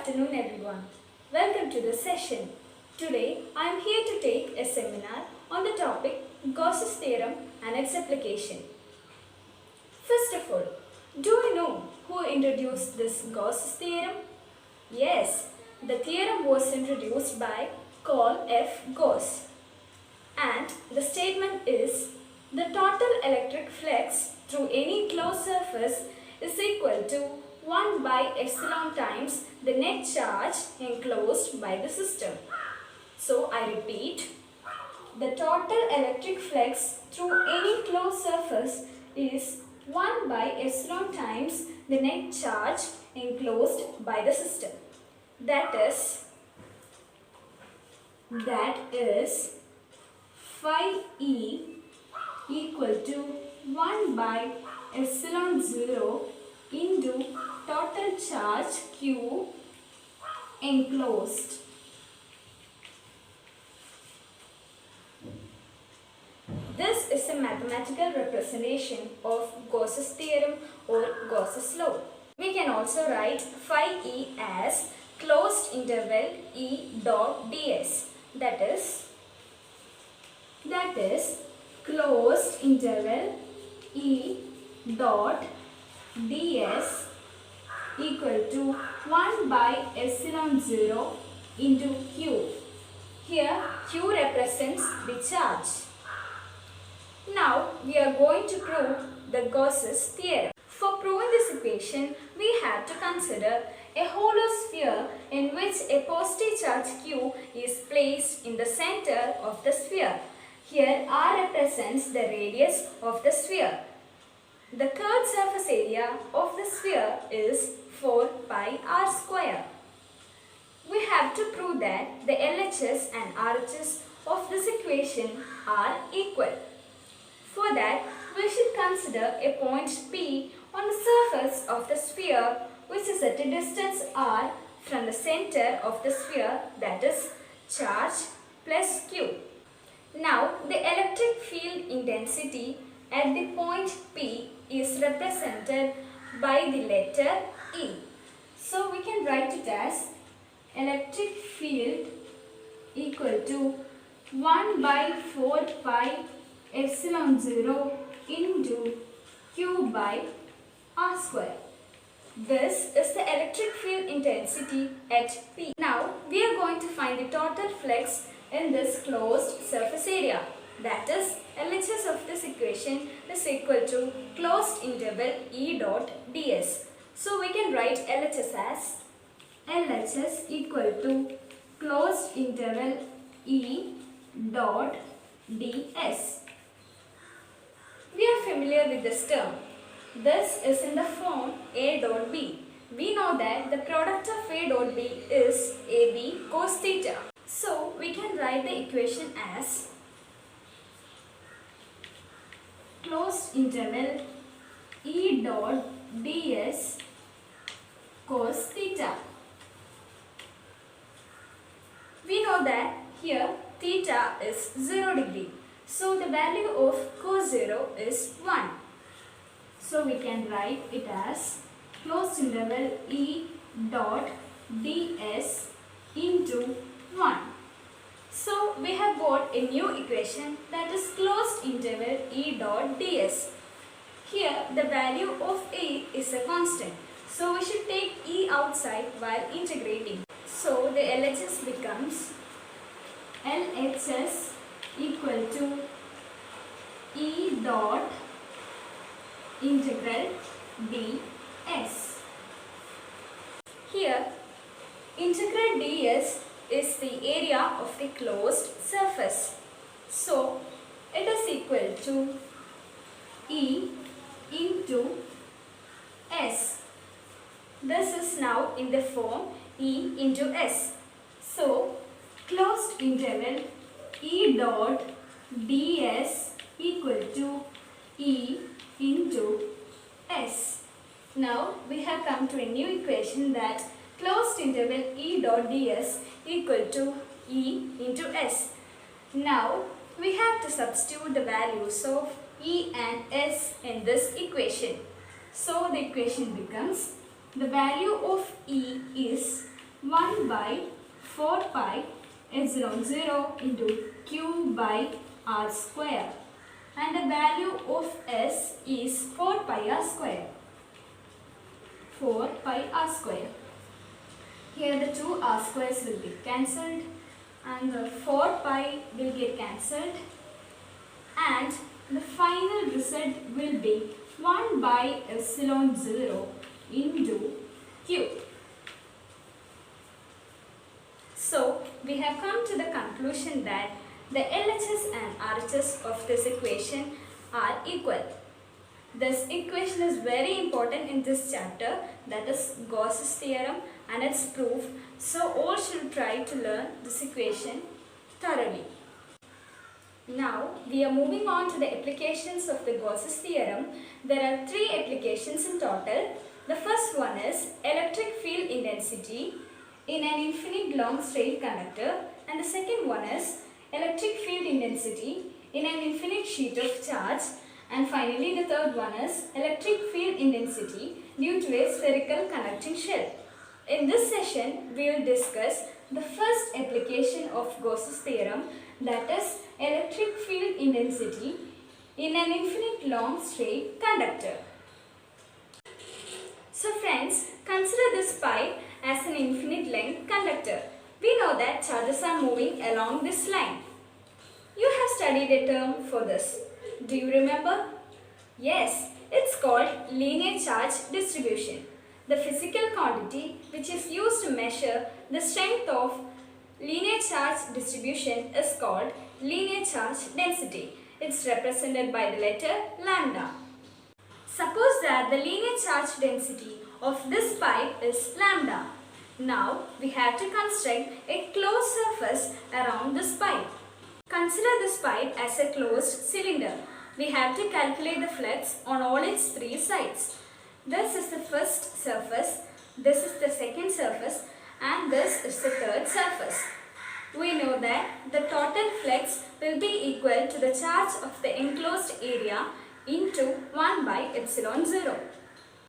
afternoon everyone. Welcome to the session. Today I am here to take a seminar on the topic Gauss's theorem and its application. First of all, do you know who introduced this Gauss's theorem? Yes, the theorem was introduced by Carl F. Gauss. And the statement is, the total electric flux through any closed surface is equal to 1 by epsilon times the net charge enclosed by the system. So I repeat, the total electric flux through any closed surface is 1 by epsilon times the net charge enclosed by the system. That is phi E equal to 1 by epsilon 0 into total charge Q enclosed. This is a mathematical representation of Gauss's theorem or Gauss's law. We can also write phi E as closed interval E dot ds. That is closed interval E dot ds equal to 1 by epsilon 0 into Q. Here Q represents the charge. Now we are going to prove the Gauss's theorem. For proving this equation, we have to consider a hollow sphere in which a positive charge Q is placed in the center of the sphere. Here R represents the radius of the sphere. The curved surface area of the sphere is 4 pi r square. We have to prove that the LHS and RHS of this equation are equal. For that, we should consider a point P on the surface of the sphere which is at a distance r from the center of the sphere, that is charge plus Q. Now, the electric field intensity at the point P is represented by the letter E. So, we can write it as electric field equal to 1 by 4 pi epsilon 0 into Q by R square. This is the electric field intensity at P. Now, we are going to find the total flux in this closed surface area. That is, LHS of this equation is equal to closed interval E dot ds. So, we can write LHS as LHS equal to closed interval E dot ds. We are familiar with this term. This is in the form A dot B. We know that the product of A dot B is AB cos theta. So, we can write the equation as closed interval E dot ds cos theta. We know that here theta is 0 degree. So, the value of cos 0 is 1. So, we can write it as closed interval E dot ds into 1. So, we have got a new equation, that is closed interval E dot ds. Here, the value of E is a constant. So, we should take E outside while integrating. So, the LHS becomes LHS equal to E dot integral ds. Here, integral ds is the area of the closed surface. So, it is equal to E into S. This is now in the form E into S. So, closed interval E dot ds equal to E into S. Now, we have come to a new equation, that closed interval E dot ds equal to E into S. Now, we have to substitute the values of E and S in this equation. So, the equation becomes, the value of E is 1 by 4 pi epsilon 0 into q by r square, and the value of s is 4 pi r square. 4 pi r square. Here the two r squares will be cancelled and the 4 pi will get cancelled, and the final result will be 1 by epsilon 0 into q. So we have come to the conclusion that the LHS and RHS of this equation are equal. This equation is very important in this chapter, that is Gauss's theorem and its proof. So all should try to learn this equation thoroughly. Now we are moving on to the applications of the Gauss's theorem. There are three applications in total. The first one is electric field intensity in an infinite long straight conductor, and the second one is electric field intensity in an infinite sheet of charge, and finally the third one is electric field intensity due to a spherical conducting shell. In this session we will discuss the first application of Gauss's theorem, that is electric field intensity in an infinite long straight conductor. So friends, consider this pipe as an infinite length conductor. We know that charges are moving along this line. You have studied a term for this. Do you remember? Yes, it's called linear charge distribution. The physical quantity which is used to measure the strength of linear charge distribution is called linear charge density. It's represented by the letter lambda. Suppose that the linear charge density of this pipe is lambda. Now we have to construct a closed surface around this pipe. Consider this pipe as a closed cylinder. We have to calculate the flux on all its three sides. This is the first surface, this is the second surface, and this is the third surface. We know that the total flux will be equal to the charge of the enclosed area into 1 by epsilon 0.